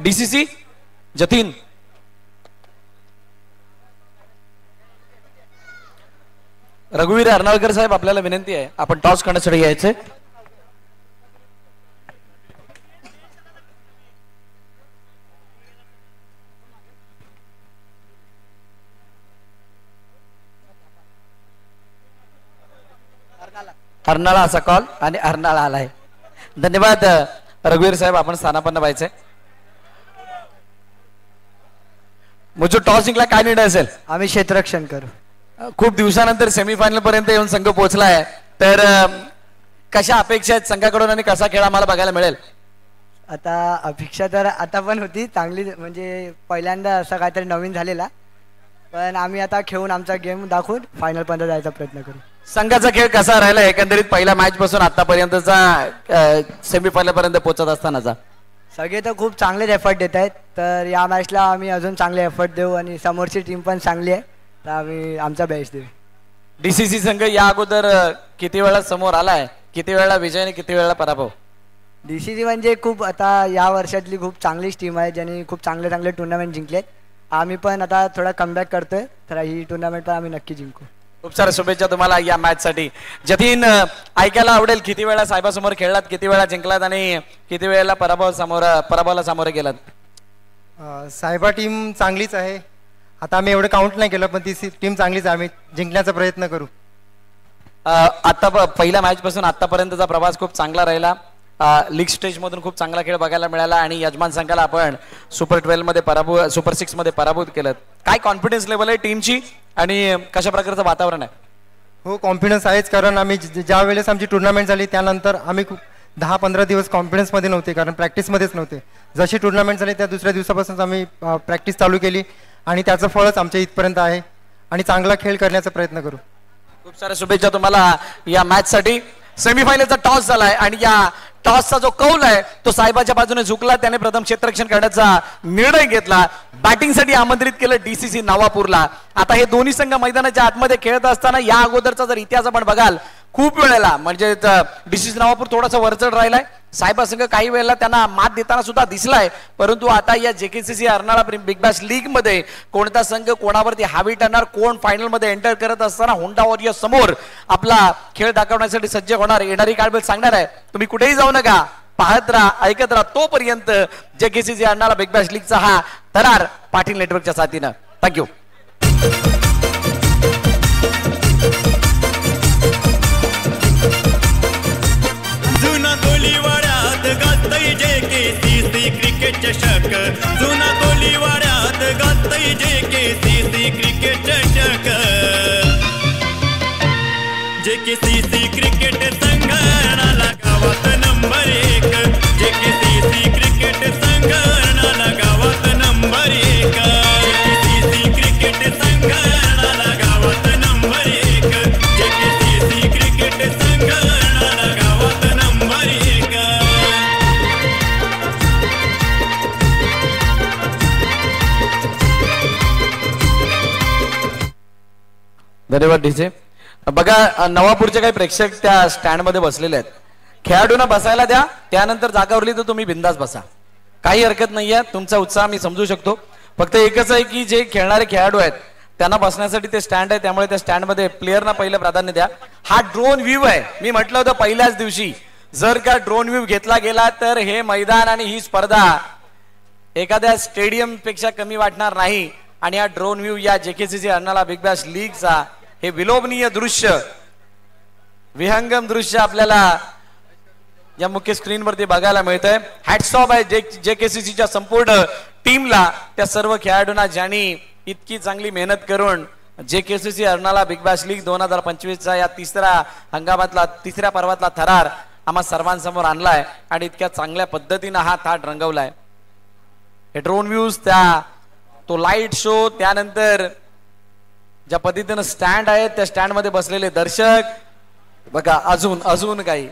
DCC Jatin. रघुवीर अर्नाळकर साहेब आपल्याला विनंती आहे आपण टॉस करण्यासाठी यायचे. अर्नाळा असा कॉल आणि अर्नाळा आलाय. धन्यवाद रघुवीर साहेब आपण स्थानापन्न व्हायचंय. मुझे टॉस जिंकला काय निर्णय असेल? आम्ही क्षेत्ररक्षण करू. खूप दिवसानंतर सेमीफायनल पर्यंत येऊन संघ पोहोचलाय तर कशा अपेक्षा आहेत संघाकडून आणि कसा खेळ आम्हाला बघायला मिळेल? आता अपेक्षा तर आता पण होती चांगली, म्हणजे पहिल्यांदा असा काहीतरी नवीन झालेला, पण आम्ही आता खेळून आमचा गेम दाखवून फायनल पर्यंत जायचा प्रयत्न करू. संघाचा खेळ कसा राहिला एकंदरीत पहिल्या मॅच पासून आतापर्यंतचा सेमीफायनल पर्यंत पोहोचत असतानाचा? सगळे तर खूप चांगलेच एफर्ट देत आहेत, तर या मॅचला आम्ही अजून चांगले एफर्ट देऊ आणि समोरची टीम पण चांगली आहे तर आम्ही आमचा बेस्ट देऊ. डीसीसी संघ या अगोदर किती वेळा समोर आलाय, किती वेळा विजय आणि किती वेळा पराभव? डीसीसी म्हणजे खूप आता या वर्षातली खूप चांगलीच टीम आहे ज्यांनी खूप चांगले चांगले टुर्नामेंट जिंकलेत. आम्ही पण आता थोडा कमबॅक करतोय तर ही टुर्नामेंट पण आम्ही नक्की जिंकू. खूप साऱ्या शुभेच्छा तुम्हाला या मॅच साठी. जतीन ऐकायला आवडेल किती वेळा साहेबासमोर खेळलात, किती वेळा जिंकलात आणि किती वेळेला पराभवाला सामोरे गेलात? साहेबा टीम चांगलीच आहे. आता आम्ही एवढं काउंट नाही केलं पण ती टीम चांगलीच आहे. आम्ही जिंकण्याचा प्रयत्न करू. आता पहिल्या मॅच पासून आतापर्यंतचा प्रवास खूप चांगला राहिला. लीग स्टेज मधून खूप चांगला खेळ बघायला मिळाला आणि यजमान संघाला आपण सुपर 12 मध्ये सुपर 6 मध्ये पराभूत केलं. काय कॉन्फिडन्स लेवल आहे टीमची आणि कशा प्रकारचं वातावरण आहे? हो कॉन्फिडन्स आहेच, कारण आम्ही ज्या वेळेस आमची टुर्नामेंट झाली त्यानंतर आम्ही खूप 10-15 दिवस कॉन्फिडन्समध्ये नव्हते, कारण प्रॅक्टिसमध्येच नव्हते. जशी टुर्नामेंट झाली त्या दुसऱ्या दिवसापासून आम्ही प्रॅक्टिस चालू केली आणि त्याचं फळच आमच्या इथपर्यंत आहे आणि चांगला खेळ करण्याचा प्रयत्न करू. खूप साऱ्या शुभेच्छा तुम्हाला या मॅच साठी. सेमीफायनलचा टॉस झालाय आणि या टॉसचा जो कौल आहे तो साहेबाच्या बाजूने झुकला. त्याने प्रथम क्षेत्ररक्षण करण्याचा निर्णय घेतला. बॅटिंगसाठी आमंत्रित केलं डीसीसी नवापूरला. आता हे दोन्ही संघ मैदानाच्या आतमध्ये खेळत असताना या अगोदरचा जर इतिहास आपण बघाल खूप वेळेला म्हणजे डीसीसी नवापूर थोडासा वरचढ राहिलाय. साहेबा संघ काही वेळेला त्यांना मात देताना सुद्धा दिसलाय, परंतु आता या JKCC Arnala big Bash league मध्ये कोणता संघ कोणावरती हावी ठरणार, कोण फायनल मध्ये एंटर करत असताना होंडा वॉरियर्स समोर आपला खेळ दाखवण्यासाठी सज्ज होणार. येणारी काळबेल सांगणार आहे. तुम्ही कुठेही जाऊ नका, पाहत राहा, ऐकत राहा. तोपर्यंत जेकेसीसी अर्नाळा बिग बॅश लीगचा हा थरार पाटील नेटवर्कच्या साथीनं. थँक्यू. क्रिकेट चषक जुना कोलीवाड्यात गाजतय जेकेसीसी क्रिकेट चषक. जेकेसीसी क्रिकेट संघाला गावात नंबर 1. जेकेसीसी क्रिकेट संघाला गावात नंबर 1. जेकेसीसी क्रिकेट संघाला गावात नंबर 1. जेकेसीसी क्रिकेट संघाला गावात नंबर 1. धन्यवाद डीजे. बघा नवापूरचे काही प्रेक्षक त्या स्टँड मध्ये बसलेले आहेत. खेळाडूंना बसायला द्या, त्यानंतर जागा उरली तर तुम्ही बिंदास बसा, काही हरकत नाहीये. तुमचा उत्साह मी समजू शकतो. फक्त एकच आहे की जे खेळणारे खेळाडू आहेत त्यांना बसण्यासाठी ते स्टँड आहे, त्यामुळे त्या स्टँड मध्ये प्लेयरना पहिलं प्राधान्य द्या. हा ड्रोन व्ह्यू आहे. मी म्हटलं होतं पहिल्याच दिवशी जर का ड्रोन व्ह्यू घेतला गेला तर हे मैदान आणि ही स्पर्धा एखाद्या स्टेडियम पेक्षा कमी वाटणार नाही. आणि हा ड्रोन व्ह्यू या जेकेसीसी अर्नाळा बिग बॅश लीगचा हे विलोभनीय दृश्य, विहंगम दृश्य आपल्याला या मुख्य स्क्रीनवरती बघायला मिळतंय. हॅट्स ऑफ आहे जेकेसीसीच्या संपूर्ण टीमला, त्या सर्व खेळाडूंना ज्यांनी इतकी चांगली मेहनत करून JKCC Arnala big Bash league 2025चा या तिसऱ्या हंगामातला तिसऱ्या पर्वातला थरार आम्हा सर्वांसमोर आणलाय आणि इतक्या चांगल्या पद्धतीने हा थाट रंगवलाय. हे ड्रोन व्ह्यूज, तो लाईट शो, त्यानंतर ज्या पद्धतीनं स्टँड आहे त्या स्टँड मध्ये बसलेले दर्शक बघा. अजून काही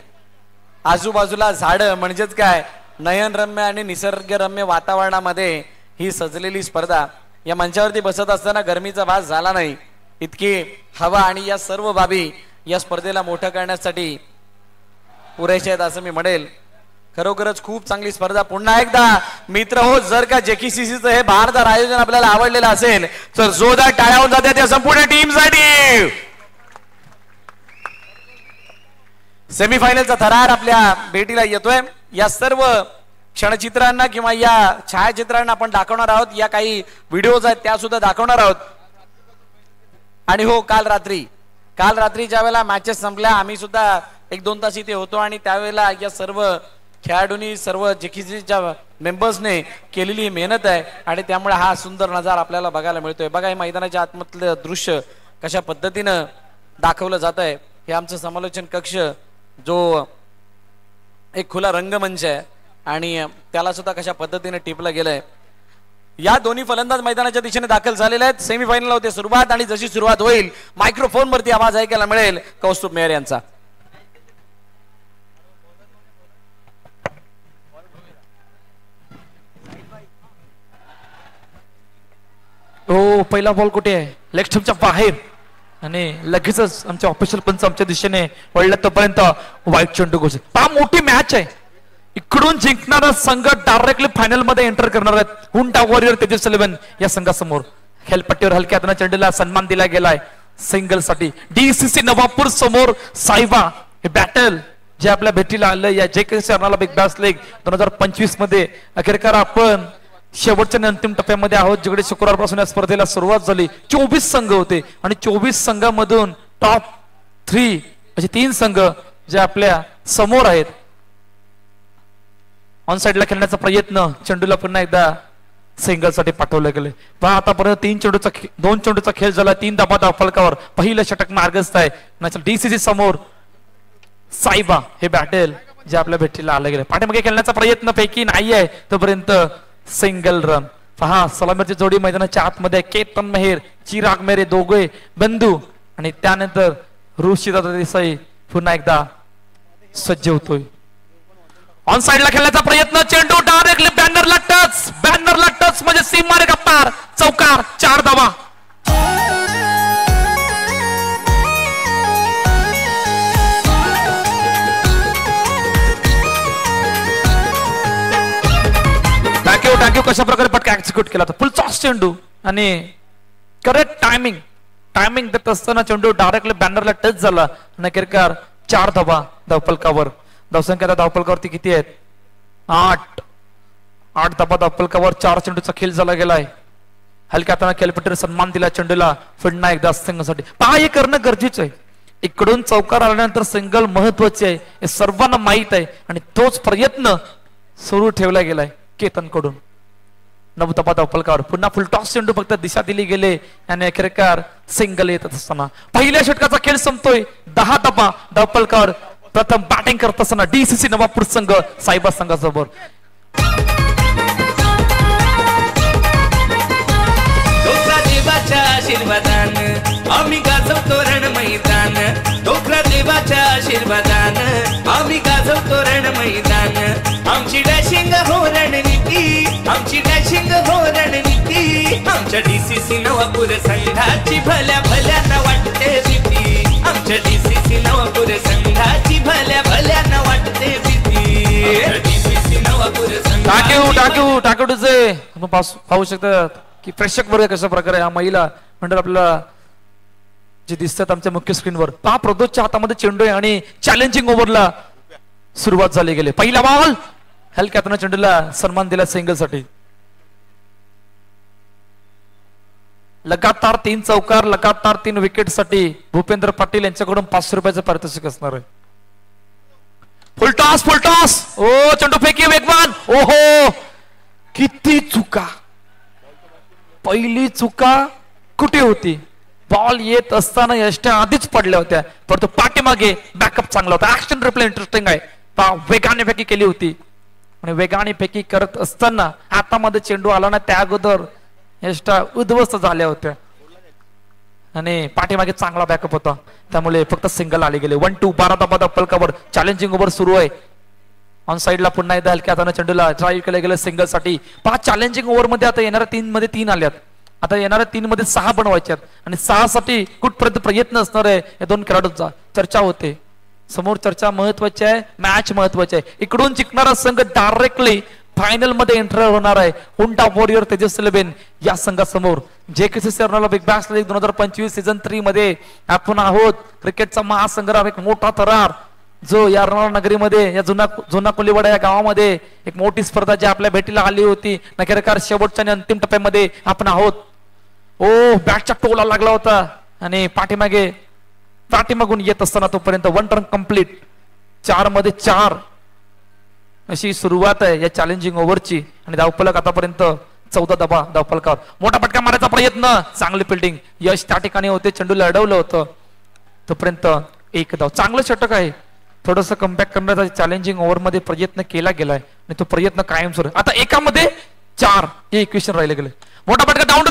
आजूबाजूला झाडं, म्हणजेच काय नयनरम्य आणि निसर्गरम्य वातावरणामध्ये ही सजलेली स्पर्धा. या मंचावरती बसत असताना गरमीचा वास झाला नाही, इतकी हवा आणि या सर्व बाबी या स्पर्धेला मोठं करण्यासाठी पुरेशा आहेत असं मी म्हणेल. खरोखरच खूप चांगली स्पर्धा. पुन्हा एकदा मित्र हो, जर का जेकेसीसीचं हे भारदार आयोजन आपल्याला आवडलेलं असेल तर जोरदार टाळ्या होऊन जाते त्या संपूर्ण टीमसाठी. सेमीफायनलचा थरार आपल्या भेटीला येतोय. या सर्व क्षणचित्रांना किंवा या छायाचित्रांना आपण दाखवणार आहोत. या काही व्हिडिओज आहेत त्या सुद्धा दाखवणार आहोत. आणि हो, काल रात्री ज्या वेळेला मॅचेस संपल्या आम्ही सुद्धा 1-2 तास इथे होतो आणि त्यावेळेला या सर्व खेळाडूंनी, सर्व जेकेसीच्या मेंबर्सने केलेली मेहनत आहे आणि त्यामुळे हा सुंदर नजारा आपल्याला बघायला मिळतोय. बघा, हे मैदानाच्या आतमधलं दृश्य कशा पद्धतीनं दाखवलं जात आहे. हे आमचं समालोचन कक्ष जो एक खुला रंगमंच आहे आणि त्याला सुद्धा कशा पद्धतीने टिपलं गेलंय. या दोन्ही फलंदाज मैदानाच्या दिशेने दाखल झालेले आहेत. सेमीफायनल होते सुरुवात आणि जशी सुरुवात होईल मायक्रोफोन वरती आवाज ऐकायला मिळेल कौस्तुभ मेहर यांचा. हो, पहिला बॉल कुठे आहे? लेग स्टंपच्या बाहेर आणि लगेचच आमच्या ऑफिशियल पंच आमच्या दिशेने वळल्या तोपर्यंत वाईट चेंडू घोषित. हा मोठी मॅच आहे. इकडून जिंकणारा संघ डायरेक्टली फायनल मध्ये एंटर करणार आहेत. हुंडा वॉरियर तेजस 11 या संघासमोर. खेळपट्टीवर हलक्या हाताने चेंडूला सन्मान दिला गेलाय सिंगल साठी. डीसीसी नवापूर समोर सायबा हे बॅटल जे आपल्या भेटीला आलं या JKC Arnala big Bash league 2025 मध्ये. अखेरकार आपण शेवटच्या अंतिम टप्प्यामध्ये आहोत, जिकडे शुक्रवारपासून या स्पर्धेला सुरुवात झाली. 24 संघ होते आणि 24 संघामधून टॉप 3 असे 3 संघ जे आपल्या समोर आहेत. ऑन साइडला खेळण्याचा प्रयत्न, चेंडूला पुन्हा एकदा सिंगल साठी पाठवलं गेले. पहा, आतापर्यंत 2 चेंडूचा खेळ झाला. 3 धावा फलकावर. पहिलं षटक मार्गस्थ आहे. डीसीसी समोर साईबा हे बॅटल जे आपल्या भेटीला आलं गेलं. पाठीमागे खेळण्याचा प्रयत्न पैकी नाही आहे तोपर्यंत सिंगल रन. पहा, सलामीची जोडी मैदानाच्या आतमध्ये. केतन मेहर, चिराग मेहरे दोघे बंधू आणि त्यानंतर ऋषीदादा देसाई पुन्हा एकदा सज्ज होतोय. ऑन साइडला खेळण्याचा प्रयत्न, चेंडू डायरेक्टली बॅनरला टच म्हणजे सीमारे गप्पार, चौकार, 4 धावा. टाकीव कशा प्रकारे पटका एक्झिक्यूट केला. फुल टॉस चेंडू आणि करेक्ट टायमिंग देत असताना चेंडू डायरेक्टली बॅनरला टच झाला आणि अखेरकार 4 धावा धावफलकावर. धावसंख्या धावफलकावरती किती आहेत? 8 धावा धावफलकावर. 4 चेंडूचा खेळ झाला गेलाय. हलक्या हाताने खेळपट्टीवर सन्मान दिला चेंडूला पुन्हा एकदा संघासाठी. पहा, हे करणं गरजेचं आहे. इकडून चौकार आल्यानंतर सिंगल महत्वाचे आहे हे सर्वांना माहित आहे आणि तोच प्रयत्न सुरू ठेवला गेलाय केतन कडून. 9 धावा धावफलकावर. पुन्हा फुल टॉस चेंडू फक्त दिशा दिली गेले आणि अखेरकार सिंगल येत असताना पहिल्या षटकाचा खेळ संपतोय. 10 धावा धावफलकावर. प्रथम बॅटिंग करत असताना डीसीसी नवापूर संघ सायबा संघासमोर. देवाच्या आशीर्वादान आम्ही गाजवतो रण मैदान. डोकरा देवाच्या आशीर्वादान आम्ही गाजवतो रण मैदान. आमची डॅशिंग हो रणनीती, आमची डॅशिंग हो रणनीती. आमच्या डीसीसी नवापूर संघाची भल्या भल्याना वाटते भीती. आमच्या डीसीसी नवापूर संघाची भल्या भल्याना वाटते भीती. डीसीसी नवापूर टाकीवचे पाहू शकतात की प्रेक्षक वर्ग कशा प्रकारे हा महिला मंडळ आपल्याला जे दिसतात आमच्या मुख्य स्क्रीनवर. पहा, प्रदोषच्या हातामध्ये चेंडू आहे आणि चॅलेंजिंग ओव्हरला सुरुवात झाली गेली. पहिला बॉल हलक्या हाताने चेंडूला सन्मान दिला सिंगल साठी. लगातार 3 चौकार, लगातार 3 विकेट साठी भूपेंद्र पाटील यांच्याकडून 500 रुपयाचं पारितोषिक असणार आहे. फुल टॉस. ओ, चेंडू फेकी वेगवान. ओहो, किती चुका. पहिली चुका कुठे होती? बॉल येत असताना यष्ट्या आधीच पडल्या होत्या, परंतु पाठीमागे बॅकअप चांगला होता. ऍक्शन रिप्ले इंटरेस्टिंग आहे. वेगाने फेकी केली होती आणि वेगाने फेकी करत असताना हातामध्ये चेंडू आला ना, त्या अगोदर यष्ट्या उद्ध्वस्त झाल्या होत्या आणि पाठीमागे चांगला बॅकअप होता, त्यामुळे फक्त सिंगल आले गेले. 1-2. 12 धावा धावफलकावर. चॅलेंजिंग ओव्हर सुरू आहे. ऑन साइडला पुन्हा एकदा हलक्या हाताने चेंडूला ड्राईव्ह केलं गेलं सिंगल साठी. 5 चॅलेंजिंग ओव्हर मध्ये आता येणाऱ्या 3 मध्ये 3 आल्यात. आता येणाऱ्या 3 मध्ये 6 बनवायच्यात आणि 6 साठी कुठपर्यंत प्रयत्न असणार आहे या 2 खेळाडूंचा चर्चा होते. समोर चर्चा महत्वाची आहे, मॅच महत्वाची आहे. इकडून जिंकणारा संघ डायरेक्टली फायनल मध्ये एंटर होणार आहे. हुंडा वॉरियर तेजस 11 या संघासमोर. JKCC Arnala big Bash league 2025 season 3 मध्ये आपण आहोत. क्रिकेटचा महासंग्राम, एक मोठा थरार जो या अर्नाळा नगरीमध्ये, या जुना कोलीवाडा या गावामध्ये एक मोठी स्पर्धा जी आपल्या भेटीला आली होती. नगरकार शेवटच्या आणि अंतिम टप्प्यामध्ये आपण आहोत. ओ बॅटच्या टोला लागला होता आणि पाठीमागून येत असताना तोपर्यंत 1 रन कंप्लीट. 4 मध्ये 4 अशी सुरुवात आहे या चॅलेंजिंग ओव्हरची. आणि धावफलक आतापर्यंत 14 धावफलकावर. मोठा फटका मारायचा प्रयत्न, चांगली फिल्डिंग, यश त्या ठिकाणी होते. चेंडूला अडवलं होतं तोपर्यंत 1 धाव. चांगलं षटक आहे. थोडस कमबॅक करण्याचा चॅलेंजिंग ओव्हर मध्ये प्रयत्न केला गेलाय आणि तो प्रयत्न कायम सुरू. आता एकामध्ये 4 हे इक्वेशन राहिले गेले. मोठा फटका, डाऊन टू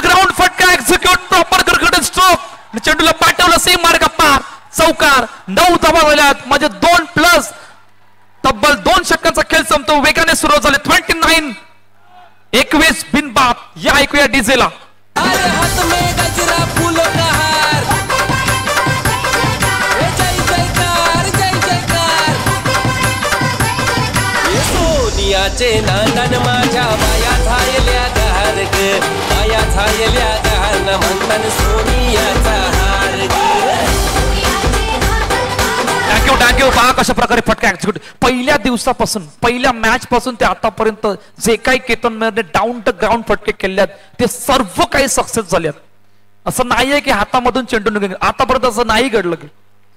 ग्राउंड फटका एक्झिक्यूट प्रॉपर क्रिकेट स्ट्रोक. चेंडूला पाठवलं, सेम मार्ग पार, चौकार. 9 धावा झाल्यात, म्हणजे 2 प्लस तब्बल 2 षटकांचा खेळ संपतो. वेगाने सुरू झाले. 29 21 बिनबाद. या ऐकूया डीजेला. सोनियाचे नांदन माझ्या माया झायल्या गार ग, माया झायल्या गार न म्हणतान सोनियाचा हार ग. थँक्यू. पहा कशा प्रकारे फटका एक्झिक्यूट. पहिल्या दिवसापासून, पहिल्या मॅच पासून ते आतापर्यंत जे काही केतन मेहरने डाऊन टू ग्राउंड फटके केल्यात ते सर्व काही सक्सेस झाल्यात. असं नाहीये की हातामधून चेंडू निघेल. आतापर्यंत असं नाही घडलं की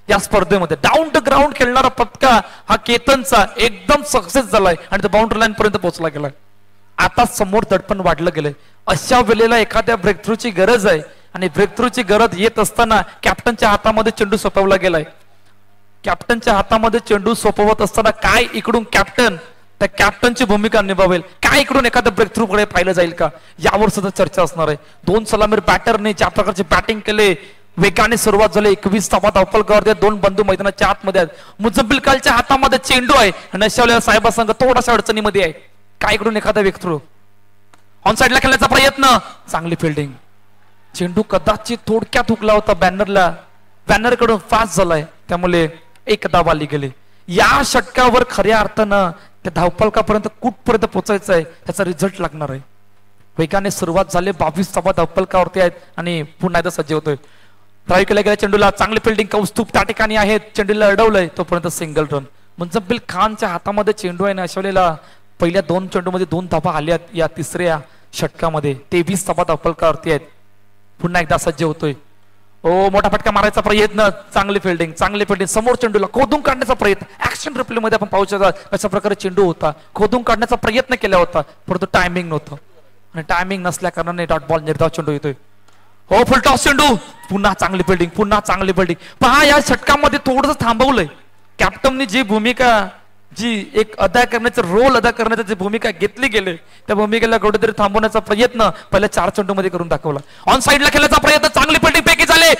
या स्पर्धेमध्ये डाऊन टू ग्राउंड खेळणारा फटका हा केतनचा एकदम सक्सेस झालाय आणि तो बाउंड्री लाईन पर्यंत पोहोचला गेलाय. आता समोर दडपण वाढलं गेलंय. अशा वेळेला एखाद्या ब्रेक थ्रूची गरज आहे आणि ब्रेक थ्रूची गरज येत असताना कॅप्टनच्या हातामध्ये चेंडू सोपवला गेलाय. कॅप्टनच्या हातामध्ये चेंडू सोपवत असताना काय इकडून कॅप्टन त्या कॅप्टनची भूमिका निभावेल, काय इकडून एखाद्या ब्रेक थ्रू कडे पाहिलं जाईल का, यावर सुद्धा चर्चा असणार आहे. 2 सलामीर बॅटरने ज्या प्रकारचे बॅटिंग केले, वेगाने सुरुवात झाली. 21 धावा धावफलकावर. 2 बंधू मैदानाच्या आतमध्ये आहेत. मुझब्बिल कालच्या हातामध्ये चेंडू आहे आणि अशा साहेबा संघ थोडासा अडचणीमध्ये आहे. काय इकडून एखादा ब्रेक थ्रू. ऑन साइडला खेळण्याचा प्रयत्न, चांगली फिल्डिंग. चेंडू कदाचित थोडक्यात हुकला होता बॅनर कडून फास्ट झालाय, त्यामुळे 1 धाव आली गेली. या षटकावर खऱ्या अर्थानं त्या धावफलकापर्यंत कुठपर्यंत पोहोचायचं आहे त्याचा रिझल्ट लागणार आहे. वेगाने सुरुवात झाली. 22 धावा धावफलकावरती आहेत आणि पुन्हा एकदा सज्ज होतोय. ड्राईव्ह केल्या गेल्या चेंडूला चांगली फिल्डिंग. कौस्तुभ त्या ठिकाणी आहेत. चेंडूला अडवलंय तोपर्यंत सिंगल रन. मुझब्बिल खानच्या हातामध्ये चेंडू आहे ना, अशा वेळेला पहिल्या 2 चेंडूमध्ये 2 धावा आल्यात. या तिसऱ्या षटकामध्ये 23 धावा धावफलकावरती आहेत. पुन्हा एकदा सज्ज होतोय. मोठा फटका मारायचा प्रयत्न, चांगली फिल्डिंग. समोर चेंडूला खोदून काढण्याचा प्रयत्न. ऍक्शन रिप्ले मध्ये आपण पाहू शकता अशा प्रकारे चेंडू होता, खोदून काढण्याचा प्रयत्न केला होता, परंतु टायमिंग नव्हतं आणि टायमिंग नसल्या कारणाने डॉट बॉल निर्धाव चेंडू येतोय. फुल टॉस चेंडू. पुन्हा चांगली फिल्डिंग. पहा या षटकामध्ये थोडंसं थांबवलंय कॅप्टननी. जी भूमिका, जी एक अदा करण्याचा रोल अदा करण्याची जी भूमिका घेतली गेली, त्या भूमिकेला कुठेतरी थांबवण्याचा प्रयत्न पहिल्या 4 चेंडू मध्ये करून दाखवला. ऑन साइडला खेळण्याचा प्रयत्न, चांगली फिल्डिंग पैकी झाले.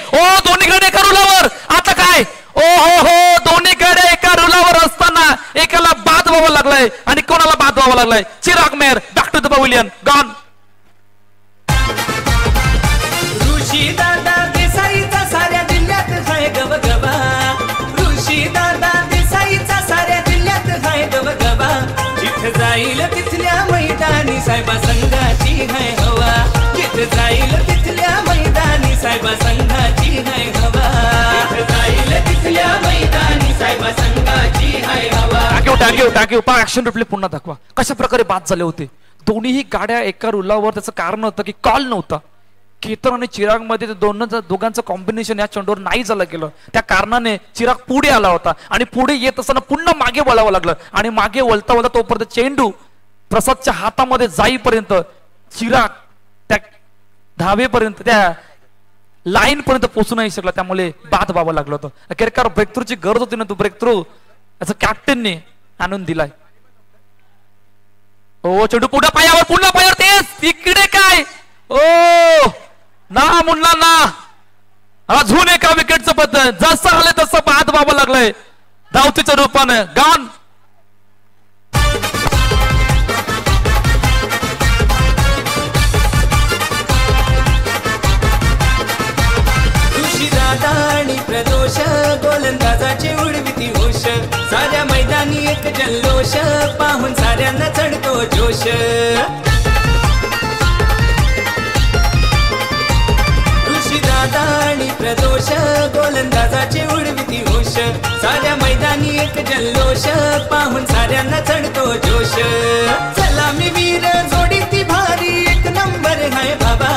दोन्हीकडे एका रुलावर. आता काय, दोन्हीकडे एका रुलावर असताना एकाला बाद व्हावा लागलाय आणि कोणाला बाद व्हावा लागलाय. Chirag Mehar back to the pavilion. Gone. Rishi दादा देसाईचा साऱ्या जिल्ह्यात हाय गबगबा. ऋषी दादा देसाईचा साऱ्या जिल्ह्यात हाय गबगबा. जिथे जाईल तिथल्या मैदानी साहेबा संघाची हाय हवा. जिथे जाईल तिथल्या मैदानी साहेबा संघाची हाय हवा. जिथे जाईल तिथल्या मैदानी साहेबा संघाची हाय हवा. टाक्यू. पहा ऍक्शन रिप्ले पुन्हा दाखवा. कशा प्रकारे बाद झाले होते दोन्ही गाड्या एका रुलावर. त्याचं कारण होतं की कॉल नव्हता. केतन आणि चिराग मध्ये दोघांचं कॉम्बिनेशन या चेंडूवर नाही झालं गेलं. त्या कारणाने चिराग पुढे आला होता आणि पुढे येत असताना पुन्हा मागे वळावं लागलं आणि मागे वळता तोपर्यंत चेंडू प्रसादच्या हातामध्ये जाईपर्यंत चिराग त्या धावेपर्यंत, त्या लाईन पर्यंत पोहोचू नाही शकला. त्यामुळे बाद व्हावं लागलं होतं. अखेरकार ब्रेक थ्रूची गरज होती ना, तो ब्रेक थ्रू याचं कॅप्टनने आणून दिलाय. चेंडू पुन्हा पायावर तेच इकडे काय. ना मुन्ना ना, अजून एका विकेटचं पतन. जसं आलं तसं बाद व्हावं लागलंय धावतीच्या रूपानं. गॉन. ऋषी दादा आणि प्रदोष पाहून साऱ्यांना चढतो जोश ऋषी दादा आणि प्रदोष गोलंदाजाचे उडविती होश साऱ्या मैदानी एक जल्लोष पाहून साऱ्यांना चढतो जोश सलामी वीर जोडी ती भारी एक नंबर है बाबा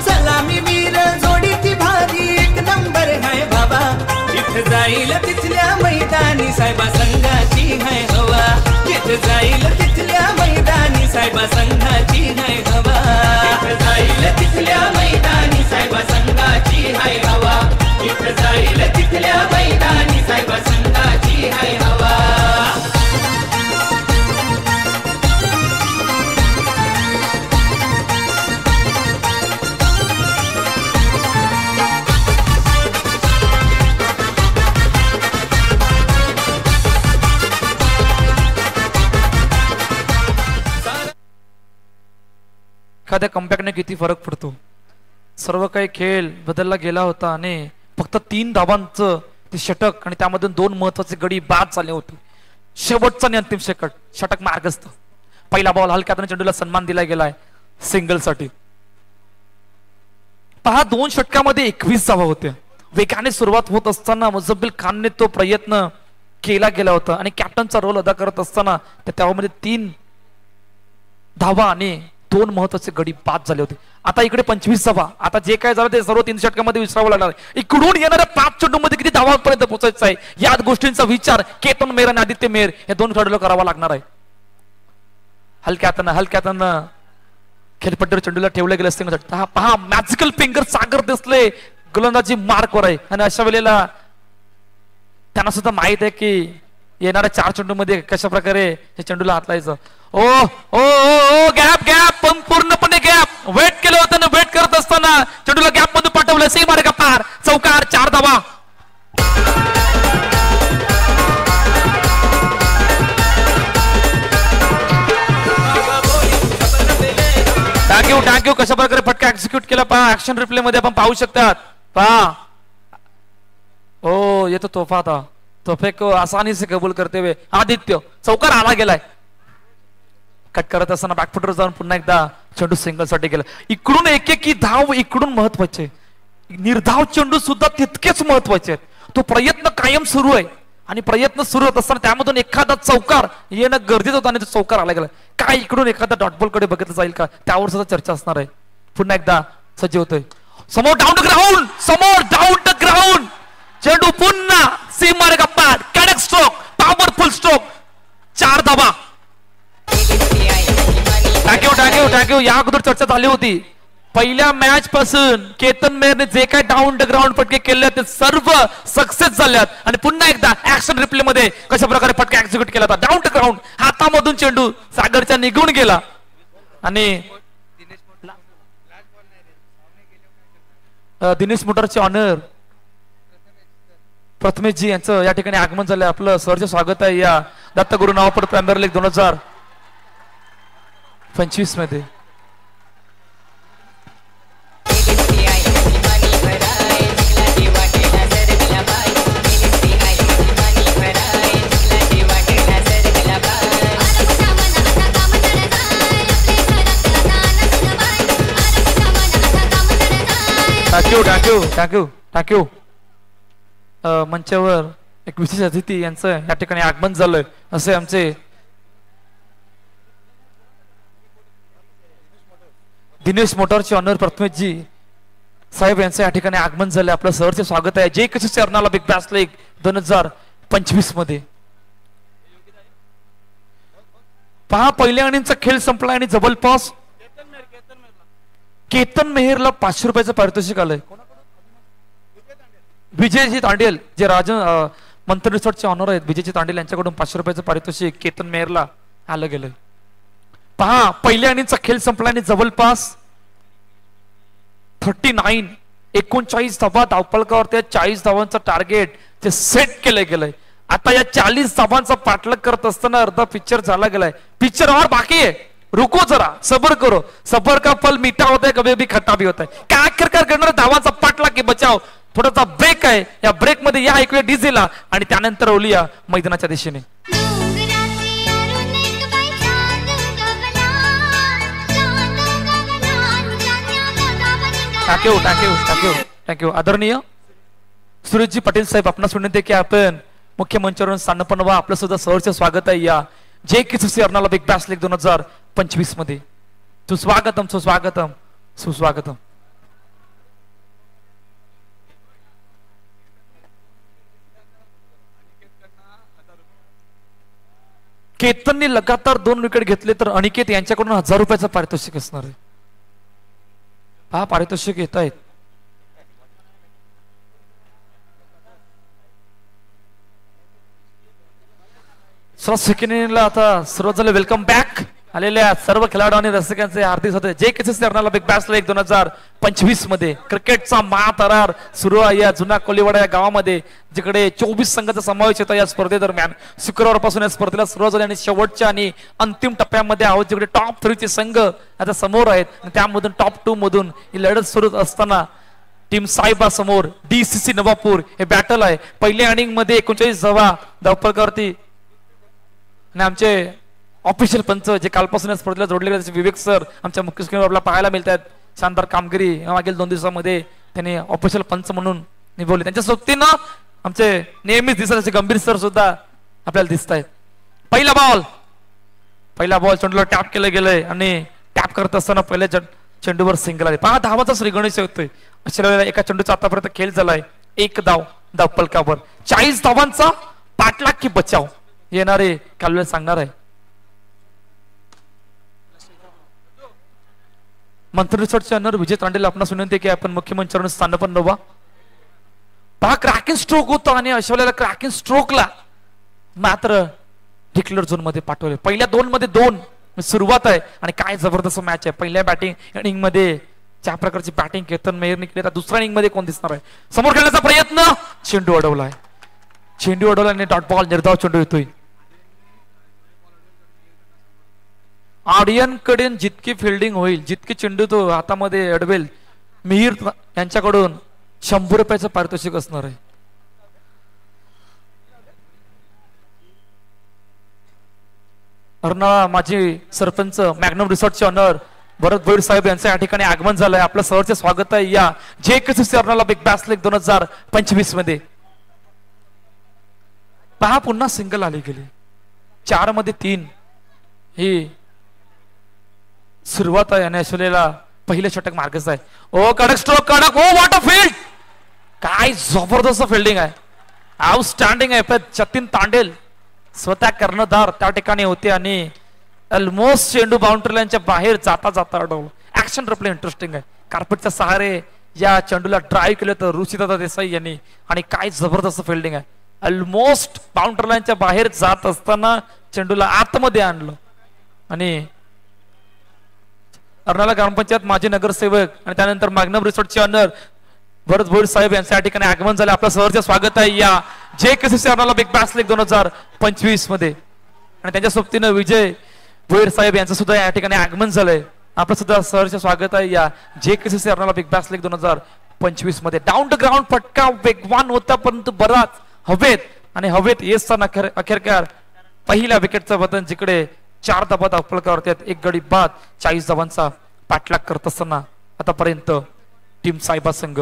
सलामी वीर जोडी ती भारी एक नंबर है बाबा जिथ जाईल तिथल्या मैदानी साहेबा संघाची है हवा जिथ जाईल तिथल्या मैदानी साहेबा संघाची है हवा जिथ जाईल तिथल्या मैदानी साहेबा संघाची है हवा जिथ जाईल तिथल्या मैदानी साहेबा संघाची है हवा एखाद्या कम्पॅक्टने किती फरक पडतो. सर्व काही खेळ बदलला गेला होता आणि फक्त 3 धावांचं ते षटक आणि त्यामधून 2 महत्वाचे गडी बाद झाले होते. शेवटचा आणि अंतिम षटक मार्गस्थ. पहिला बॉल हलक्यात चेंडूला सन्मान दिला गेलाय सिंगल साठी. पहा 2 षटकामध्ये 21 धावा होत्या. वेगाने सुरुवात होत असताना मुझब्बिल खानने तो प्रयत्न केला गेला होता आणि कॅप्टनचा रोल अदा करत असताना त्यामध्ये 3 धावा आणि 2 महत्वाचे गडी बाद झाले होते. आता इकडे 25 धावा. आता जे काय झालं ते सर्व 3 षटकामध्ये विसरावं लागणार आहे. इकडून येणाऱ्या 5 चेंडूमध्ये किती धावांपर्यंत पोहोचायचं आहे याच गोष्टींचा विचार केतन मेहर आणि आदित्य मेहर या 2 खेळाडूला करावा लागणार आहे. हलक्यातनं खेळपट्टीवर चेंडूला ठेवलं गेलं असते. पहा मॅजिकल फिंगर सागर दिसले गोलंदाजी मार्कवर आहे आणि अशा वेळेला त्यांना सुद्धा माहित आहे की येणाऱ्या 4 चेंडूमध्ये कशा प्रकारे हे चेंडूला हातलायचं. ओ ओ ओ गॅप पण पूर्णपणे गॅप वेट केलं होतं ना. वेट करत असताना चेंडूला गॅप मध्ये पाठवलं. सी मार्ग पार चौकार 4 धावा. टाक्यू कशा प्रकारे फटका एक्झिक्यूट केला पहा. ऍक्शन रिप्ले मध्ये आपण पाहू शकतात. पहा ओ ये तो तोहफा था. तोहफे को आसानी से कबूल करते हुए आदित्य चौकार आला गेलाय. कट करत असताना बॅकफुटवर जाऊन पुन्हा एकदा चेंडू सिंगल साठी गेला. इकडून एक धाव इकडून महत्वाचे. निर्धाव चेंडू सुद्धा तितकेच महत्वाचे आहेत. तो प्रयत्न कायम सुरू आहे आणि प्रयत्न सुरू होत असताना त्यामधून एखादा चौकार येणं गरजेचं होतं आणि तो चौकार आला गेला. काय इकडून एखादा डॉटबॉल कडे बघितलं जाईल का त्यावर सुद्धा चर्चा असणार आहे. पुन्हा एकदा सज्ज होतोय. समोर डाऊन द ग्राउंड चेंडू पुन्हा सीमा रे गप्पा. कडक स्ट्रोक पॉवरफुल स्ट्रोक 4 धावा. टाक्यू या अगोदर चर्चा झाली होती. पहिल्या मॅच पासून केतन मेहरने जे काय डाऊन द ग्राउंड फटके केले ते सर्व सक्सेस झाल्यात आणि पुन्हा एकदा ऍक्शन रिप्ले मध्ये कशा प्रकारे फटका एक्झिक्यूट केला होता. डाऊन द ग्राउंड हातामधून चेंडू सागरच्या निघून गेला आणि दिनेश मोटरचे ऑनर प्रथमेशजी यांचं या ठिकाणी आगमन झालंय. आपलं सरचे स्वागत आहे या दत्तगुरु नावापड प्रीमियर लीग 2025 मध्ये. टाक्यू मंचावर एक विशेष अतिथी यांचं या ठिकाणी आगमन झालंय. असे आमचे दिनेश मोटरचे ऑनर प्रथमेशजी साहेब यांचं या ठिकाणी आगमन झालंय. आपलं सहर्ष स्वागत आहे. जे कशी चरणाला बिग बॅश लीग 2025 मध्ये. पहा पहिल्या इनिंगचा खेळ संपला आणि जबरदस्त केतन मेहरला 500 रुपयाचं पारितोषिक आलंय. विजयजी तांडेल जे मंत्र रिसॉर्टचे ऑनर आहेत विजयजी तांडेल यांच्याकडून 500 रुपयाचं पारितोषिक केतन मेहरला आलं गेलंय. पहा पहिल्या इनिंगचा खेळ संपला आणि जवळपास 39 धावा धावपळकावर 40 धावांचं टार्गेट जे सेट केलं गेलंय. आता या 40 धावांचा पाठलाग करत असताना अर्धा पिक्चर झाला गेलाय. पिक्चर और बाकी है. रुको जरा सबर करो. सबर का फल मीठा होता है कभी भी खट्टा भी होता है. काय आखिरकार करणार धावांचा पाठलाग की बचाव. थोडासा ब्रेक आहे. या ब्रेक मध्ये या ऐकूया डीजेला आणि त्यानंतर ओलिया मैदानाच्या दिशेने. Thank you thank you thank you thank you. आदरणीय सुरेशजी पाटील साहेब, आपणास विनंती आहे की आपण मुख्य मंचावरून स्थानपन्न व्हा. आपलं सुद्धा सहर्ष स्वागत आहे या JKCC Arnala big Bash league 2025 मध्ये. सुस्वागतम सुस्वागतम सुस्वागतम. केतनने लगातार 2 विकेट घेतले तर अनिकेत यांच्याकडून 1000 रुपयाचं पारितोषिक असणार आहे. पहा पारितोषिक येत आहेत. सेकंडला आता सर्व झाले. वेलकम बॅक आलेल्या सर्व खेळाडू आणि रसिकांचे हार्दिक होते. JKCC Arnala big Bash league 2025 मध्ये क्रिकेटचा महातरार सुरू आहे या जुना कोलीवाडा या गावामध्ये, जिकडे 24 संघाचा समावेश होता या स्पर्धेदरम्यान. शुक्रवारपासून या स्पर्धेला सुरुवात झाली आणि शेवटच्या आणि अंतिम टप्प्यामध्ये आहोत, जिकडे टॉप 3 चे संघ आता समोर आहेत आणि त्यामधून टॉप 2 मधून ही लढत सुरू असताना टीम साईबा समोर DCC नवापूर हे बॅटल आहे. पहिल्या इनिंग मध्ये 39 धावा धावपळकावरती आणि आमचे ऑफिशियल पंच जे कालपासून या स्पर्धेला जोडले गेले विवेक सर आमच्या मुख्य स्क्रीनवर आपल्याला पाहायला मिळतात. शानदार कामगिरी मागील 2 दिवसामध्ये त्यांनी ऑफिशियल पंच म्हणून निभवले. त्यांच्या सोबतीनं आमचे नेहमीच दिसत गंभीर सर सुद्धा आपल्याला दिसत आहेत. पहिला बॉल चेंडूला टॅप केलं गेलंय आणि टॅप करत असताना पहिल्या चेंडूवर सिंगल आले. 5 धावाचा श्रीगणेश होतोय. अशा वेळेला एका चेंडूचा आतापर्यंत खेळ झालाय. 1 धाव फलकावर. 40 धावांचा पाठलाग की बचाव येणारे कालवेळ सांगणार आहे. मंत्री रिसॉर्टचे अनर विजय तांडेल आपणास विनंती की आपण मुख्य मंचावरून स्थानपन्न व्हा. पहा क्रॅकिंग स्ट्रोक होता आणि अशा वेळेला क्रॅकिंग स्ट्रोकला मात्र डिक्लेअर झोन मध्ये पाठवले. पहिल्या 2 मध्ये 2 सुरुवात आहे आणि काय जबरदस्त मॅच आहे. पहिल्या बॅटिंग इनिंग मध्ये ज्या प्रकारची बॅटिंग केतन मेहरने केली, दुसऱ्या इनिंग मध्ये कोण दिसणार आहे. समोर खेळण्याचा प्रयत्न, चेंडू अडवलाय. चेंडू अडवल्याने डॉट बॉल निर्धाव चेंडू येतोय. ऑडियन कडून जितकी फिल्डिंग होईल, जितकी चेंडू तो हातामध्ये अडवेल, मिहीर यांच्याकडून 100 रुपयाचं पारितोषिक असणार आहे. अर्नाळा माजी सरपंच मॅग्नम रिसॉर्टचे ऑनर भरत भोईर साहेब यांचं या ठिकाणी आगमन झालंय. आपलं सहर्ष स्वागत आहे या JKCC Arnala big Bash league 2025 मध्ये. पहा पुन्हा सिंगल आली गेली. 4 मध्ये 3 ही सुरुवात आहे आणि ऐश्वर्याला पहिले षटक मार्गच आहे. ओ कडक स्ट्रोक, कडक. ओ व्हॉट अ फील्ड. काय जबरदस्त फिल्डिंग आहे. आउटस्टँडिंग आहे. पण जतीन तांडेल स्वतः कर्णधार त्या ठिकाणी होते आणि ऑलमोस्ट चेंडू बाउंड्री लाईनच्या बाहेर जाता जाता अडवलं. ऍक्शन रिप्ले इंटरेस्टिंग आहे. कार्पेटच्या सहारे या चेंडूला ड्राईव्ह केलं तर ऋषिदादा देसाई यांनी आणि काय जबरदस्त फिल्डिंग आहे. ऑलमोस्ट बाउंड्री लाईनच्या बाहेर जात असताना चेंडूला आतमध्ये आणलं आणि अर्नाळा ग्रामपंचायत माजी नगरसेवक आणि त्यानंतर मॅग्नम रिसॉर्टचे ऑनर भरत भोईर साहेब यांच्या ठिकाणी आगमन झाले. आपलं सहर्ष स्वागत आहे या JKCC Arnala big Bash league 2025 मध्ये आणि त्यांच्या सोबतीनं विजय भोईर साहेब यांचं सुद्धा या ठिकाणी आगमन झालंय. आपलं सुद्धा सहर्ष स्वागत आहे या JKCC Arnala big Bash league 2025 मध्ये. डाऊन टू ग्राउंड फटका वेगवान होता, परंतु बराच हवेत आणि हवेत येताना अखेरकार पहिल्या विकेटचं बटन, जिकडे 4 धावा धावफलकावरती आहेत. 1 गडी बाद 40 धावांचा पाठलाग करत असताना आतापर्यंत टीम सायबा संघ.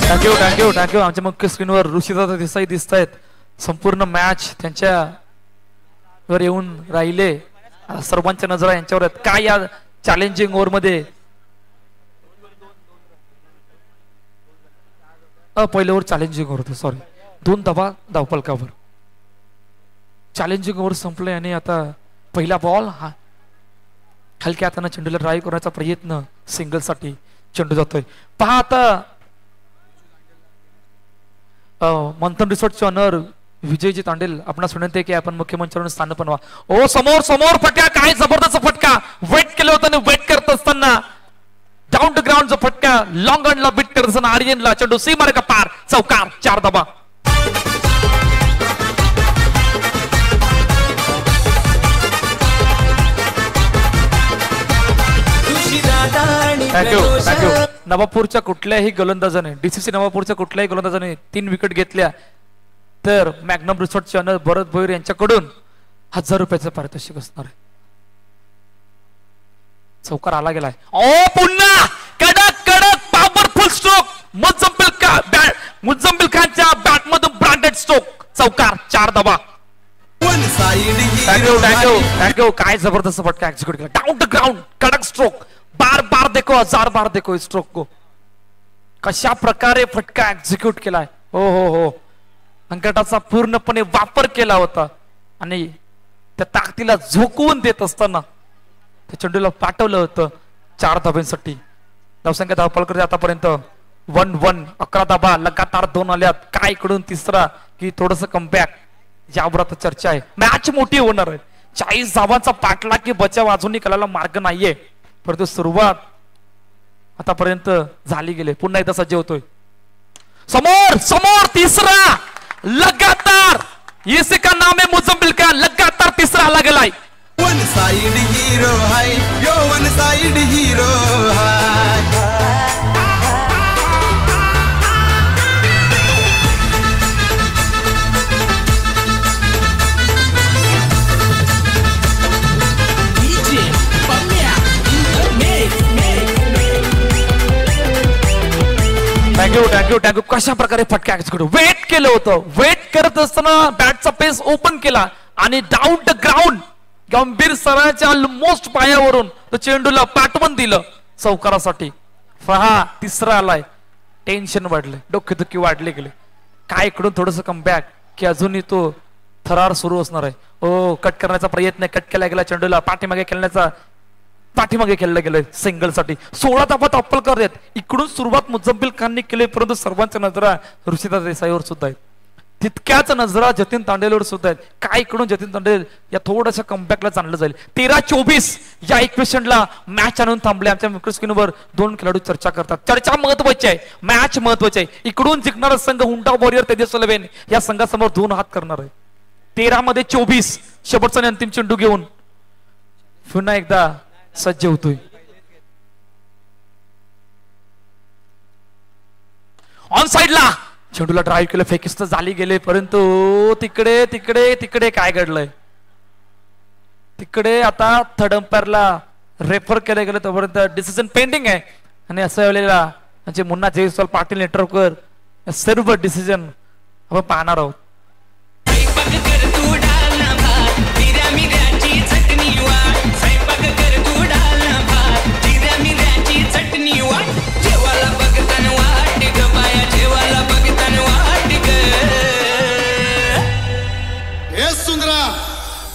Thank you thank you thank you. आमच्या मुख्य स्क्रीनवर ऋषिदादा देसाई दिसत आहेत. संपूर्ण मॅच त्यांच्यावर येऊन राहिले. सर्वांच्या नजरा यांच्यावर आहेत. काय या चॅलेंजिंग ओव्हर मध्ये पहिल्या ओव्हर चॅलेंजिंग ओव्हर होते, सॉरी 2 धावा धावफलकावर. चॅलेंजिंग ओव्हर संपले आणि आता पहिला बॉल हा हलक्या हाताने चेंडूला ड्राईव्ह करण्याचा प्रयत्न, सिंगल साठी चेंडू जातोय. पहा आता मंथन रिसॉर्टचे ऑनर विजयजी तांडेल आपणास विनंती की आपण मुख्य मंचावरून स्थानपन्न व्हा. ओ समोर समोर फटका, काय जबरदस्त फटका. वेट केलं होतं आणि वेट करत असताना डाऊन टू ग्राउंड फटका लॉंग रनला बीट करत असताना आर्यनला चेंडू सीमारे का पार, चौकार, 4 धावा. खुशी थँक्यू. नवापूरच्या कुठल्याही गोलंदाजाने डीसीसी नवापूरच्या कुठल्याही गोलंदाजाने 3 विकेट घेतल्या तर मॅग्नम रिसॉर्टचे ऑनर भरत भोईर यांच्याकडून 1000 रुपयाचं पारितोषिक असणार आहे. चौकार आला गेलाय. ओ पुन्हा कडक कडक पॉवरफुल स्ट्रोक मुझम्मिल खानच्या बॅट मधून ब्रँडेड स्ट्रोक चौकार 4 धावा. थँक्यू. काय जबरदस्त फटका एक्झिक्यूट केला. डाउन द ग्राउंड कडक स्ट्रोक. बार देखो 1000 बार देखो इस स्ट्रोक को. कशा प्रकारे फटका एक्झिक्यूट केलाय. हो संकटाचा पूर्णपणे वापर केला होता आणि त्या ताकदीला झोकवून देत असताना त्या चेंडूला पाठवलं होतं 4 धाब्यांसाठी. धावसंख्या धावपलकर आतापर्यंत 1-1 11 धाबा लगातार 2 आल्यात. काय इकडून तिसरा की थोडस कमबॅक यावर आता चर्चा आहे. मॅच मोठी होणार आहे. 40 धावांचा पाठला की बचाव अजूनही करायला मार्ग नाहीये परंतु सुरुवात आतापर्यंत झाली गेले. पुन्हा एकदा सज्ज होतोय. समोर तिसरा लगातार इसी का नाम है मुजम्मिल खान. लगातार तिसरा आला गेलाय. वन साइड हीरो हाय यो वन साइड हीरो हाय. थँक्यू. कशा प्रकारे फटका एक्झिक्यूट वेट केलं होतं. वेट करत असताना बॅटचा पेस ओपन केला आणि डाऊन द ग्राउंड गंभीर सराच्या ऑलमोस्ट पायावरून तो चेंडूला पाठवून दिलं चौकारासाठी. तिसरा आलाय. टेन्शन वाढले. डोकेदुखी वाढले गेले. काय इकडून थोडस कमबॅक की अजूनही तो थरार सुरू असणार आहे. ओ कट करण्याचा प्रयत्न कट केला गेला चेंडूला पाठीमागे खेळलं गेलं सिंगल साठी. 16 धावा अप्पलकर आहेत. इकडून सुरुवात मुजम्मिल खानने केली परंतु सर्वांच्या नजरा ऋषिता देसाईवर सुद्धा आहेत. तितक्याच नजरा जतीन तांडेलवर सुद्धा आहेत. काय इकडून जतीन तांडेल या थोड्याशा कमबॅकला चाललं जाईल. 13-24 या इक्वेशनला मॅच आणून थांबले. आमच्या मित्र स्क्रीनवर 2 खेळाडू चर्चा करतात. चर्चा महत्वाची आहे. मॅच महत्वाची आहे. इकडून जिंकणारा संघ हुंडा वॉरियर तेजस 11 या संघासमोर 2 हात करणार आहे. 13-24 शेवटचा अंतिम चेंडू घेऊन पुन्हा एकदा सज्ज होतोय. ऑन साइडला चेंडूला ड्राईव्ह केलं. फेकिस्त झाली गेले परंतु तिकडे काय घडलंय. तिकडे आता थर्ड अंपायरला रेफर केलं गेलं तोपर्यंत डिसिजन पेंडिंग आहे आणि असं वेळेला म्हणजे मुन्ना जयस्वाल पाटील नेटवर्कवर सर्व डिसिजन आपण पाहणार आहोत.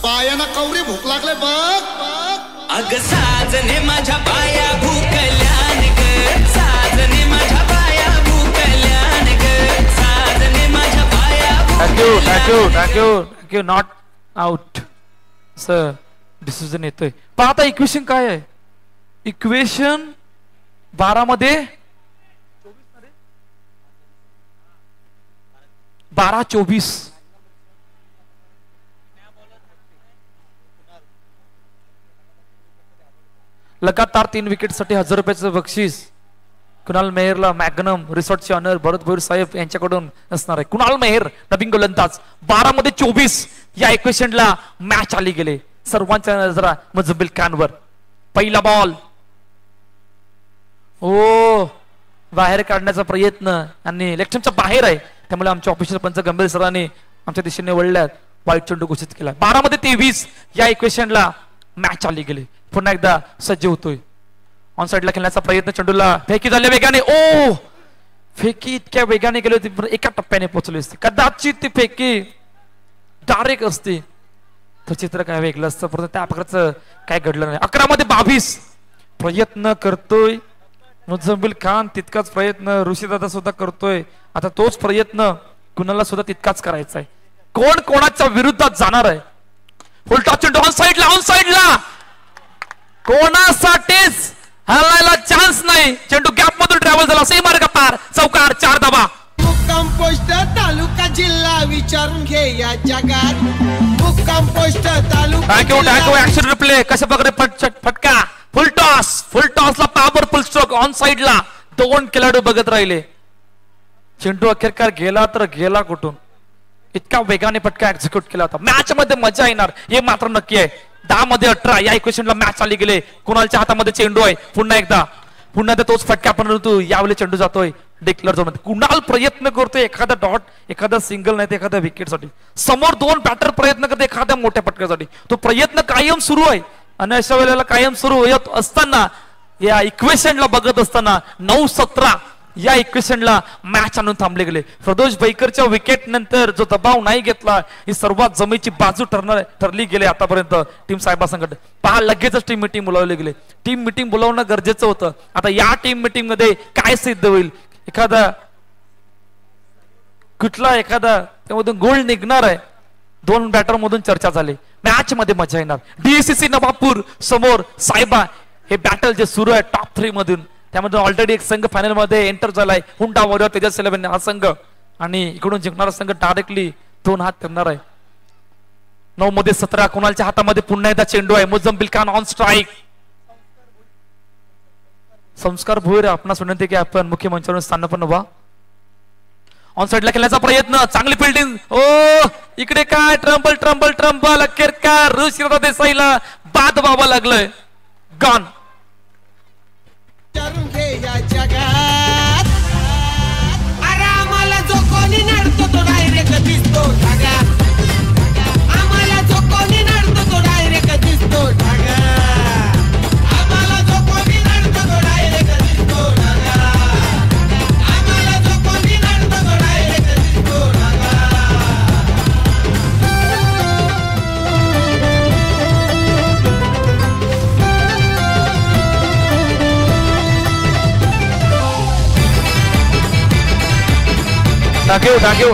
पायाना कवरी भूक लागले बघ. अग साजने माझ्या पाया भूकल्यान ग. साजने माझ्या पाया भूकल्यान ग. साजने माझ्या पाया. Thank you. Not out sir decision येतोय. पण आता इक्वेशन काय आहे. इक्वेशन 12 मध्ये 12-24 लगातार 3 विकेटसाठी 1000 रुपयाचं बक्षीस कुणाल मेहरला मॅग्नम रिसॉर्टचे ऑनर भरत भोईर साहेब यांच्याकडून असणार आहे. कुणाल मेहर नवीन गोलंदाज. 12-24 या इक्वेशनला मॅच आली गेले. सर्वांच्या नजरा मुजम्मिल खानवर. पहिला बॉल बाहेर काढण्याचा प्रयत्न आणि इलेक्शनच्या बाहेर आहे त्यामुळे आमच्या ऑफिशियल पंच गंभीर सरांनी आमच्या दिशेने वळल्यात. वाईट चेंडू घोषित केला. 12-23 या इक्वेशनला मॅच आली गेली. पुन्हा एकदा सज्ज होतोय. ऑन साइडला खेळण्याचा प्रयत्न चेंडूला फेकी झाल्या वेगाने. फेकी इतक्या वेगाने गेली होती एका टप्प्याने पोहोचली असती. कदाचित ती फेकी डायरेक्ट असते तर चित्र काय वेगळं असतं परंतु त्या प्रकारचं काय घडलं नाही. 11-22 प्रयत्न करतोय मुजम्मिल खान. तितकाच प्रयत्न ऋषीदादा सुद्धा करतोय. आता तोच प्रयत्न कुणाला सुद्धा तितकाच करायचा आहे. कोण कोणाच्या विरुद्धात जाणार आहे. फुलटॉस चेंडू ऑन साइडला कोणासाठीच हलायला चान्स नाही. चेंडू गॅप मधून ट्रॅव्हल झाला. सही मार्ग पार. चौकार 4 धावा. मुक्काम पोस्ट तालुका जिल्हा विचारून घे या जगात. मुक्काम पोस्ट तालुका. थँक्यू. ऍक्शन रिप्ले कशा प्रकारे फटका. फुल टॉसला पॉवरफुल स्ट्रोक खेळाडू बघत राहिले. चेंडू अखेरकार गेला तर गेला कुठून, इतका वेगाने फटका एक्झिक्यूट केला होता. मॅच मध्ये मजा येणार हे मात्र नक्की आहे. 10 मध्ये 18 या इक्वेशनला मॅच आली गेले. कुणालच्या हातामध्ये चेंडू आहे. पुन्हा एकदा तोच फटका, परंतु यावेळी चेंडू जातोय डिक्लेअर झोन मध्ये. कुणाल प्रयत्न करतोय एखादा डॉट, एखादा सिंगल नाही तर एखाद्या विकेटसाठी. समोर 2 बॅटर प्रयत्न करते एखाद्या मोठ्या फटक्यासाठी. तो प्रयत्न कायम सुरू आहे आणि अशा वेळेला कायम सुरू येत असताना या इक्वेशनला बघत असताना 9-17 या इक्वेशनला मॅच आणून थांबले गेले. प्रदोष बैकरच्या विकेट नंतर जो दबाव नाही घेतला ही सर्वात जमेची बाजू ठरली गेली आतापर्यंत टीम साहेबांसंकट. पहा लगेचच टीम मिटिंग बोलावली गेली. टीम मिटिंग बोलावणं गरजेचं होतं. आता या टीम मिटिंग मध्ये काय सिद्ध होईल, एखादा त्यामधून गोल निघणार आहे. 2 बॅटर मधून चर्चा झाली. मॅच मध्ये मजा येणार. DCC नवापूर समोर सायबा हे बॅटल जे सुरू आहे टॉप 3 मधून, त्यामध्ये ऑलरेडी एक संघ फायनल मध्ये एंटर झालाय. हुंडा वॉरियर तेजस 11 हा संघ, आणि इकडून जिंकणारा संघ डायरेक्टली 2 हात करणार आहे. 9 मध्ये 17 कुणालच्या हातामध्ये पुन्हा एकदा चेंडू आहे. मुझम्बिल खान ऑन स्ट्राईक. संस्कार भोईर आपणास विनंती की आपण मुख्य मंचावरून स्थानपन्न व्हा. ऑन साइडला खेळण्याचा प्रयत्न, चांगली फिल्डिंग. ओ इकडे काय ट्रम्बल अखेरकार ऋषिदा देसाईला बाद व्हावं लागलंय. गॉन. विचारून घे या जगात. अरे आम्हाला जो कोणी नडतो तो डायरेक्ट दिसतो ढगा. आम्हाला जो कोणी नडतो तो डायरेक्ट दिसतो ढगा. आम्हाला जो कोणी नडतो तो डायरेक्ट दिसतो ढगा. आम्हाला जो कोणी नडतो तो डायरेक्ट दिसतो ढगा.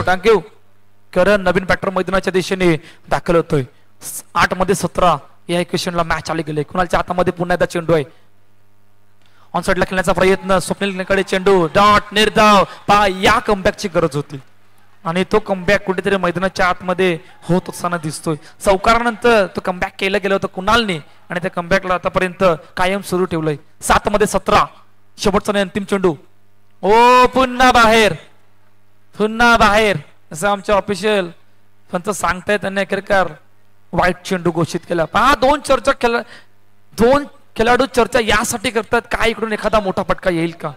थँक्यू. कारण नवीन पॅटर्न मैदानाच्या दिशेने दाखल होतोय. 8 मध्ये 17 या इक्वेशनला मॅच आली गेले. कुणालच्या हातामध्ये पुन्हा एकदा चेंडू आहे. ऑन साइडला खेळण्याचा प्रयत्न, स्वप्नीलकडे चेंडू, डॉट, निर्धाव. पहा या कमबॅकची गरज होती आणि तो कमबॅक कुठेतरी मैदानाच्या आतमध्ये होत असताना दिसतोय. चौकारानंतर तो कमबॅक केलं गेलं होतं कुणालने आणि त्या कमबॅकला आतापर्यंत कायम सुरू ठेवलंय. 7 मध्ये 17 शेवटचा आणि अंतिम चेंडू. ओ पुन्हा बाहेर असं आमच्या ऑफिशियल पंच सांगतायत. त्यांनी अखेरकार वाईट चेंडू घोषित केला. पहा 2 खेळाडू चर्चा यासाठी करतात काय इकडून एखादा मोठा फटका येईल का,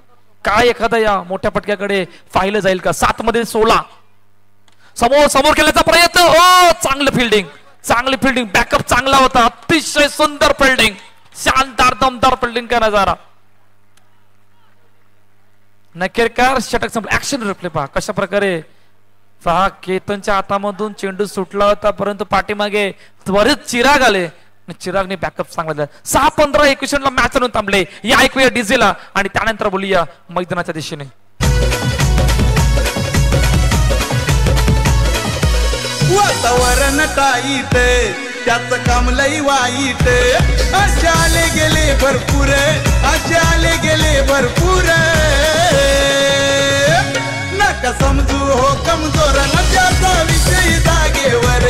काय एखादा या मोठ्या फटक्याकडे पाहिलं जाईल का. 7 मध्ये 16 समोर खेळण्याचा प्रयत्न. ओ चांगली फिल्डिंग बॅकअप चांगला होता. अतिशय सुंदर फिल्डिंग, शानदार दमदार फिल्डिंग का नजारा. नकेरकार षटक संपलं. ऍक्शन रिप्ले पहा कशा प्रकारे. पहा केतनच्या हातामधून चेंडू सुटला होता परंतु पाठीमागे त्वरित चिराग आले आणि चिरागने बॅकअप चांगला दिला. 6-15 इक्वेशनला मॅच आणून थांबले. या ऐकूया डीजेला आणि त्यानंतर बोलूया मैदानाच्या दिशेने. वातावरण टाईट त्याच काम लई वाईट. असे आले गेले भरपूर. नका समजू हो कमजोर न त्याचा विषयी जागेवर.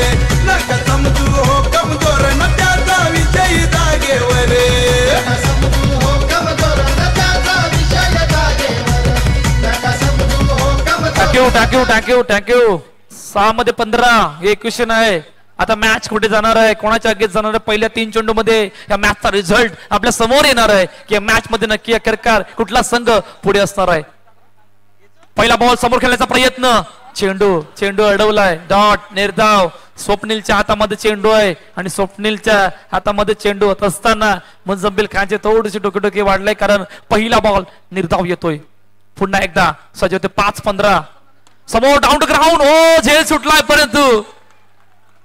नका समजू हो कमजोर न त्याचा विषयी जागेवर. थँक्यू. 6 मध्ये 15 हे क्वेश्चन आहे. आता मॅच कुठे जाणार आहे, कोणाच्या अगेत जाणार आहे. पहिल्या 3 चेंडू मध्ये या मॅचचा रिझल्ट आपल्या समोर येणार आहे की मॅच मध्ये नक्की अखेरकार कुठला संघ पुढे असणार आहे. पहिला बॉल समोर खेळण्याचा प्रयत्न, चेंडू अडवलाय. डॉट, निर्धाव. स्वप्नीलच्या हातामध्ये चेंडू आहे आणि स्वप्नीलच्या हातामध्ये चेंडू होत असताना मुझम्बिल खानचे थोडीशी डोकेडोके वाढलाय कारण पहिला बॉल निर्धाव येतोय. पुन्हा एकदा सजवते होते. 5-15 समोर डाऊन टू ग्राउंड. ओ झेल सुटलाय परंतु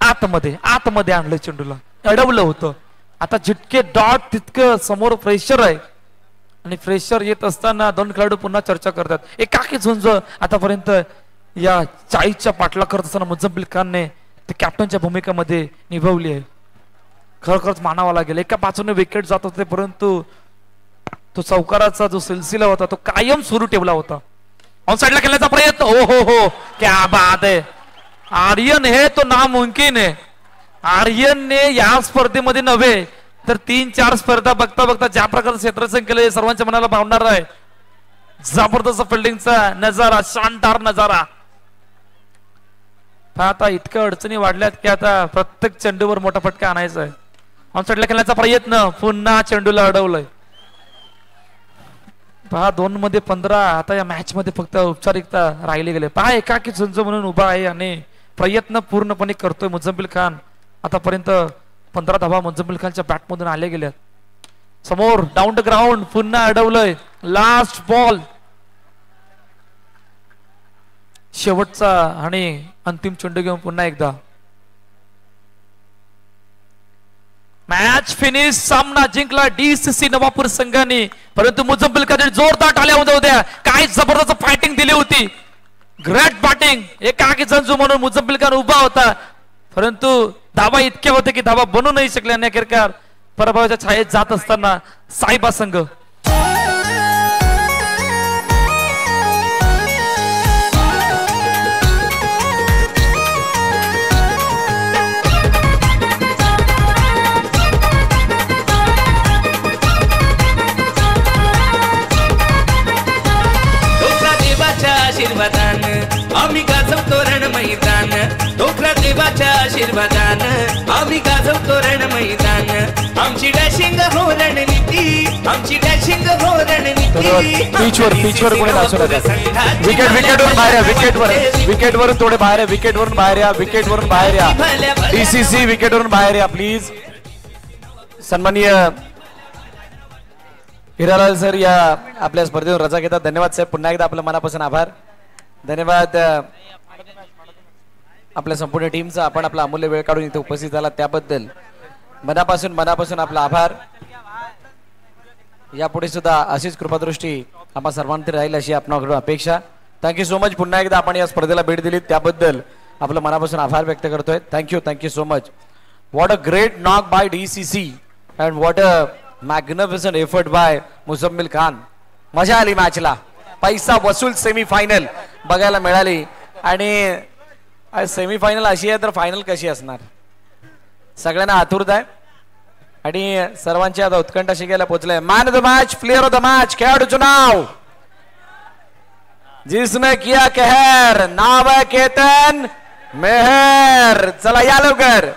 आतमध्ये आणलं चेंडूला, अडवलं होतं. आता जितके डॉट तितकं समोर प्रेशर आहे आणि प्रेशर येत असताना 2 खेळाडू पुन्हा चर्चा करतात. एकाकी झुंज आतापर्यंत या 40च्या पाठला करत असताना मुझम्बिल खानने ते कॅप्टनच्या भूमिकेमध्ये निभावली आहे. खरोखरच मानावा लागेल. एका बाजूने विकेट जात होते परंतु तो चौकाराचा जो सिलसिला होता तो कायम सुरू ठेवला होता. ऑन साइडला खेळण्याचा प्रयत्न. हो क्या बात आहे. आर्यन हे तो नामुमकिन आहे. आर्यनने या स्पर्धेमध्ये नव्हे तर 3-4 स्पर्धा बघता ज्या प्रकारचं क्षेत्ररक्षण केलं सर्वांच्या मनाला भावणार आहे. जबरदस्त फिल्डिंगचा नजारा, शानदार नजारा. आता इतक्या अडचणी वाढल्यात की आता प्रत्येक चेंडूवर मोठा फटका आणायचा आहे. ऑनसाइडला खेळण्याचा प्रयत्न, पुन्हा चेंडूला अडवलंय. पहा 2 मध्ये 15. आता या मॅच मध्ये फक्त औपचारिकता राहिले गेले. पहा एकाकी झुंज म्हणून उभा आहे आणि प्रयत्न पूर्णपणे करतोय मुझम्मिल खान. आतापर्यंत 15 धावा मुझम्मिल खानच्या बॅटमधून आले गेल्यात. समोर डाऊन द ग्राउंड, पुन्हा अडवलंय. लास्ट बॉल, शेवटचा आणि अंतिम चेंडू घेऊन पुन्हा एकदा मॅच फिनिश. सामना जिंकला डीसीसी नवापूर संघाने, परंतु मुझम्मिल खान जोरदार टाळ्या उद्या काय जबरदस्त फायटिंग दिली होती. Great batting. एकाकी जंजू म्हणून मुझम्मिल खान उभा होता, परंतु धावा इतके होते की धावा बनू नाही शकले. आणि अखेरकार पराभवाच्या छायेत जात असताना साईबा संघ. आशीर्वादान आम्ही गाजवतो रण मैदान. डोकरा देवाच्या आशीर्वादान आम्ही गाजवतो रण मैदान. आमची डॅशिंग हो रणनीती, आमची डॅशिंग हो रणनीती. पिचवर कोणी नाचू नका. विकेटवरून बाहेर या, विकेटवरून थोडे बाहेर या, विकेटवरून बाहेर या, विकेटवरून बाहेर या. डीसीसी विकेटवरून बाहेर या प्लीज. सन्माननीय हिरालाल सर या आपल्या स्पर्धेतून रजा घेतात. धन्यवाद साहेब. पुन्हा एकदा आपलं मनापासून आभार. धन्यवाद आपल्या संपूर्ण टीमचा. आपण आपला अमूल्य वेळ काढून इथे उपस्थित झाला त्याबद्दल मनापासून आपला आभार. यापुढे सुद्धा अशीच कृपादृष्टी आम्हा सर्वांमध्ये राहील अशी आपणाकडून अपेक्षा. Thank you so much. पुन्हा एकदा आपण या स्पर्धेला भेट दिली त्याबद्दल आपलं मनापासून आभार व्यक्त करतोय. Thank you so much. What a great knock by DCC and what a magnificent effort by Muzammil Khan. मजा आली मॅचला. पैसा वसूल सेमीफायनल बघायला मिळाली. आणि सेमीफायनल अशी आहे तर फायनल कशी असणार, सगळ्यांना आतुरता आहे. आणि सर्वांची आता उत्कंठा शिकायला पोहोचलाय. Man of the match, player of the match, खेळाडूचं नाव जिसने किया कहर, नाव आहे केतन मेहर. चला या लवकर.